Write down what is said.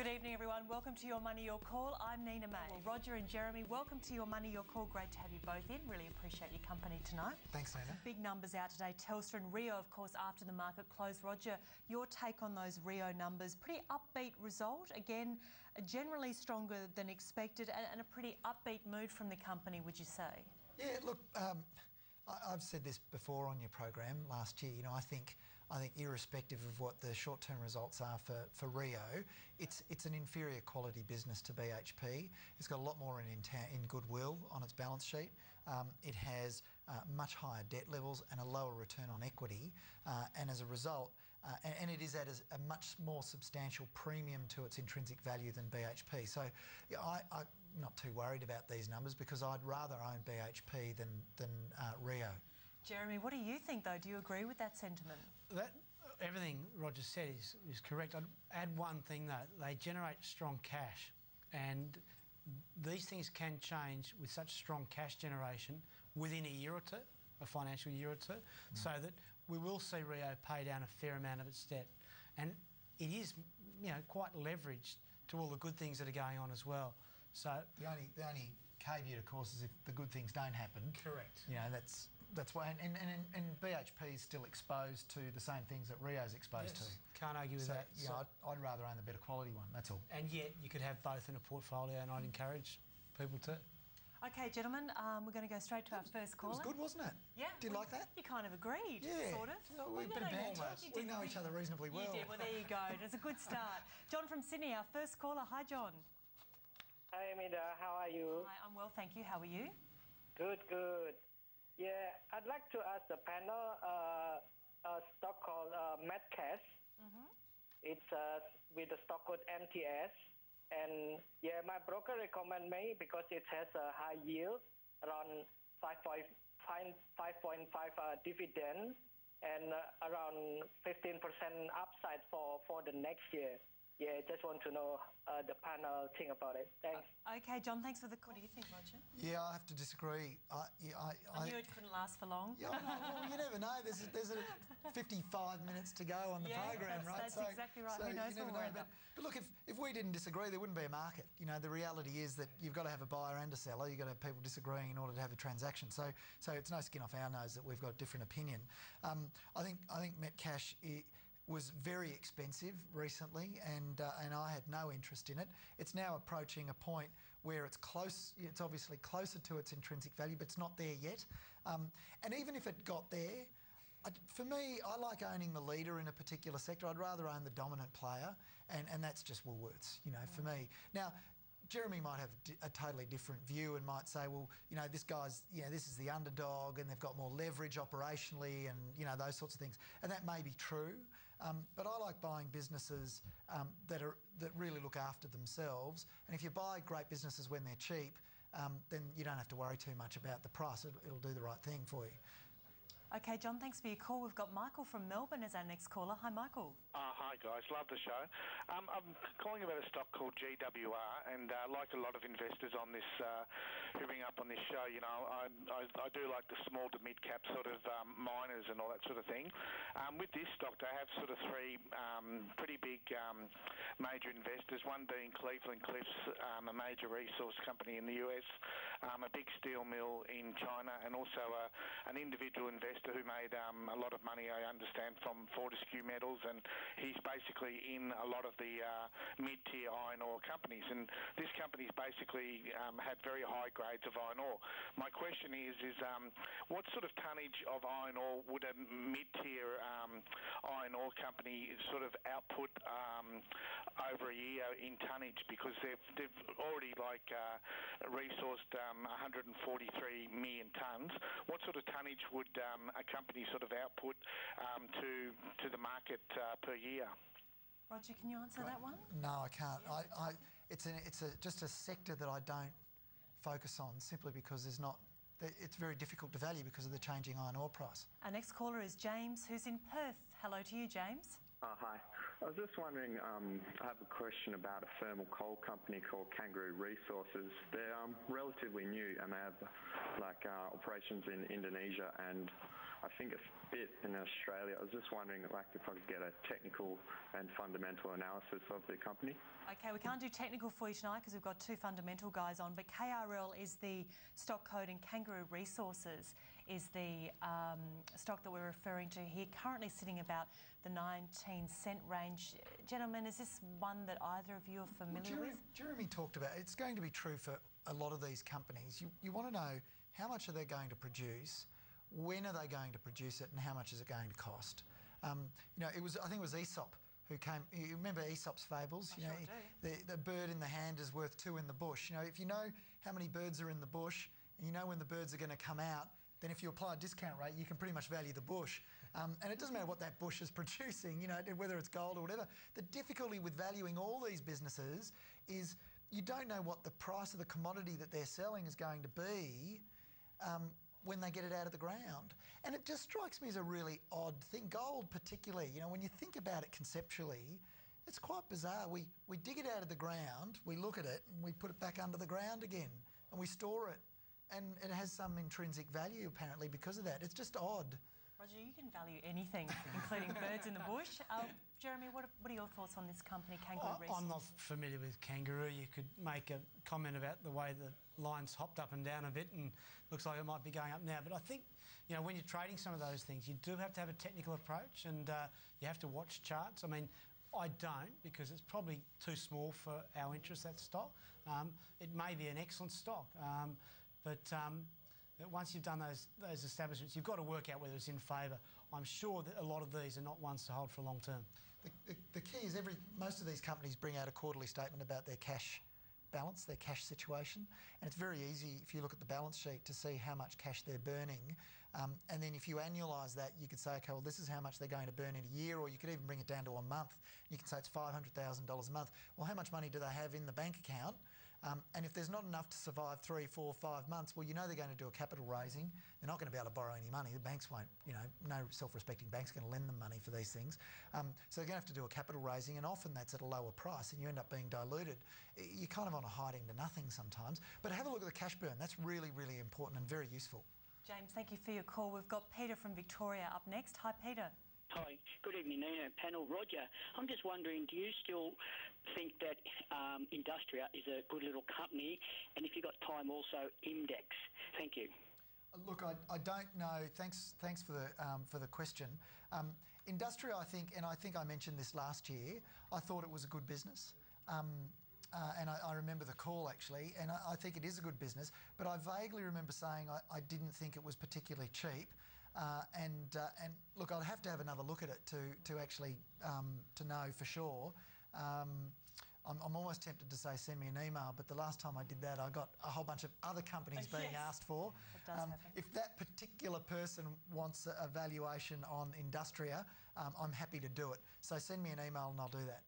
Good evening, everyone. Welcome to Your Money, Your Call. I'm Nina May. Well, Roger and Jeremy, welcome to Your Money, Your Call. Great to have you both in. Really appreciate your company tonight. Thanks, Nina. Big numbers out today. Telstra and Rio, of course, after the market closed. Roger, your take on those Rio numbers. Pretty upbeat result. Again, generally stronger than expected and a pretty upbeat mood from the company, would you say? Yeah, look, I've said this before on your program last year. You know, I think irrespective of what the short-term results are for Rio, it's an inferior quality business to BHP. It's got a lot more in goodwill on its balance sheet. It has much higher debt levels and a lower return on equity, and as a result, and it is at a much more substantial premium to its intrinsic value than BHP. So yeah, I'm not too worried about these numbers because I'd rather own BHP than Rio. Jeremy, what do you think, though? Do you agree with that sentiment? Everything Roger said is correct. I'd add one thing, though. They generate strong cash, and these things can change with such strong cash generation within a year or two, a financial year or two, so that we will see Rio pay down a fair amount of its debt. And it is, you know, quite leveraged to all the good things that are going on as well. So the only caveat, of course, is if the good things don't happen. Correct. You know, that's why, and BHP is still exposed to the same things that Rio's exposed to. Can't argue with that. Yeah, I'd rather own the better quality one, that's all. And yet you could have both in a portfolio, and I'd encourage people to. OK, gentlemen, we're going to go straight to our first caller. It was good, wasn't it? Yeah. Did you like that? You kind of agreed, sort of. Well, we've been banter. We know each other reasonably well. You did. Well, there you go. It's a good start. John from Sydney, our first caller. Hi, John. Hi, Amanda. How are you? Hi, I'm well, thank you. How are you? Good, good. Yeah, I'd like to ask the panel a stock called Metcash. It's with the stock code MTS. And yeah, my broker recommend me because it has a high yield, around 5.5 dividend, and around 15% upside for the next year. Yeah, just want to know the panel think about it. Thanks. OK, John, thanks for the call. What do you think, Roger? Yeah, I have to disagree. I knew it couldn't last for long. Yeah, well, you never know. There's 55 minutes to go on the program, right? That's exactly right. Who knows what we'll end up. But look, if we didn't disagree, there wouldn't be a market. You know, the reality is that you've got to have a buyer and a seller. You've got to have people disagreeing in order to have a transaction. So it's no skin off our nose that we've got a different opinion. I think Metcash was very expensive recently, and I had no interest in it. It's now approaching a point where it's close. It's obviously closer to its intrinsic value, but it's not there yet. And even if it got there, for me, I like owning the leader in a particular sector. I'd rather own the dominant player, and that's just Woolworths, you know, for me. Now, Jeremy might have a totally different view and might say, well, you know, this is the underdog and they've got more leverage operationally and, you know, those sorts of things. And that may be true, but I like buying businesses that really look after themselves. And if you buy great businesses when they're cheap, then you don't have to worry too much about the price. It'll do the right thing for you. OK, John, thanks for your call. We've got Michael from Melbourne as our next caller. Hi, Michael. Hi, guys. Love the show. I'm calling about a stock called GWR, and like a lot of investors on this, who ring up on this show, you know, I do like the small to mid-cap sort of miners and all that sort of thing. With this stock, they have sort of three pretty big major investors, one being Cleveland-Cliffs, a major resource company in the US, a big steel mill in China, and also an individual investor who made a lot of money, I understand, from Fortescue Metals, and he's basically in a lot of the mid-tier iron ore companies, and this company's basically had very high grades of iron ore. My question is what sort of tonnage of iron ore would a mid-tier iron ore company sort of output over a year in tonnage, because they've already resourced 143 million tonnes. What sort of tonnage would a company sort of output to the market per year? Roger, can you answer that one? No, I can't. It's just a sector that I don't focus on, simply because it's very difficult to value because of the changing iron ore price. Our next caller is James, who's in Perth. Hello to you, James. Hi. I was just wondering, I have a question about a thermal coal company called Kangaroo Resources. They're relatively new, and they have operations in Indonesia and I think, a bit in Australia. I was just wondering, like, if I could get a technical and fundamental analysis of the company. Okay, we can't do technical for you tonight because we've got two fundamental guys on, but KRL is the stock code and Kangaroo Resources is the stock that we're referring to here, currently sitting about the 19-cent range. Gentlemen, is this one that either of you are familiar with? Jeremy talked about it's going to be true for a lot of these companies. You want to know how much are they going to produce, when are they going to produce it, and how much is it going to cost. You know, I think it was Aesop who came. You remember Aesop's fables? I sure do. The bird in the hand is worth two in the bush. You know, if you know how many birds are in the bush and you know when the birds are going to come out, then if you apply a discount rate, you can pretty much value the bush. And it doesn't matter what that bush is producing, you know, whether it's gold or whatever. The difficulty with valuing all these businesses is you don't know what the price of the commodity that they're selling is going to be when they get it out of the ground. And it just strikes me as a really odd thing. Gold particularly, you know, when you think about it conceptually, it's quite bizarre. We dig it out of the ground, we look at it, and we put it back under the ground again, and we store it. And it has some intrinsic value, apparently, because of that. It's just odd. Roger, you can value anything, including birds in the bush. Jeremy, what are your thoughts on this company, Kangaroo Resources? I'm not familiar with Kangaroo. You could make a comment about the way the line's hopped up and down a bit and looks like it might be going up now. But I think, you know, when you're trading some of those things, you do have to have a technical approach and you have to watch charts. I mean, I don't, because it's probably too small for our interest, that stock. It may be an excellent stock. But once you've done those establishments, you've got to work out whether it's in favour. I'm sure that a lot of these are not ones to hold for a long term. The key is most of these companies bring out a quarterly statement about their cash balance, their cash situation, and it's very easy if you look at the balance sheet to see how much cash they're burning. And then if you annualise that, you could say, okay, well, this is how much they're going to burn in a year, or you could even bring it down to a month. You can say it's $500,000 a month. Well, how much money do they have in the bank account? And if there's not enough to survive 3, 4, 5 months, well, you know they're going to do a capital raising. They're not going to be able to borrow any money. The banks won't, you know, no self-respecting bank's going to lend them money for these things. So they're going to have to do a capital raising, and often that's at a lower price, and you end up being diluted. You're kind of on a hiding to nothing sometimes. But have a look at the cash burn. That's really, really important and very useful. James, thank you for your call. We've got Peter from Victoria up next. Hi, Peter. Hi, good evening, Nina, panel. Roger, I'm just wondering, do you still think that Industria is a good little company? And if you've got time, also Index. Thank you. Look, I don't know. Thanks for the question. Industria, I think, and I think I mentioned this last year, I thought it was a good business. And I remember the call, actually, and I think it is a good business, but I vaguely remember saying I didn't think it was particularly cheap. And look, I'll have to have another look at it to actually to know for sure. I'm almost tempted to say send me an email, but the last time I did that, I got a whole bunch of other companies being asked for. That does happen. If that particular person wants a valuation on Industria, I'm happy to do it. So send me an email and I'll do that.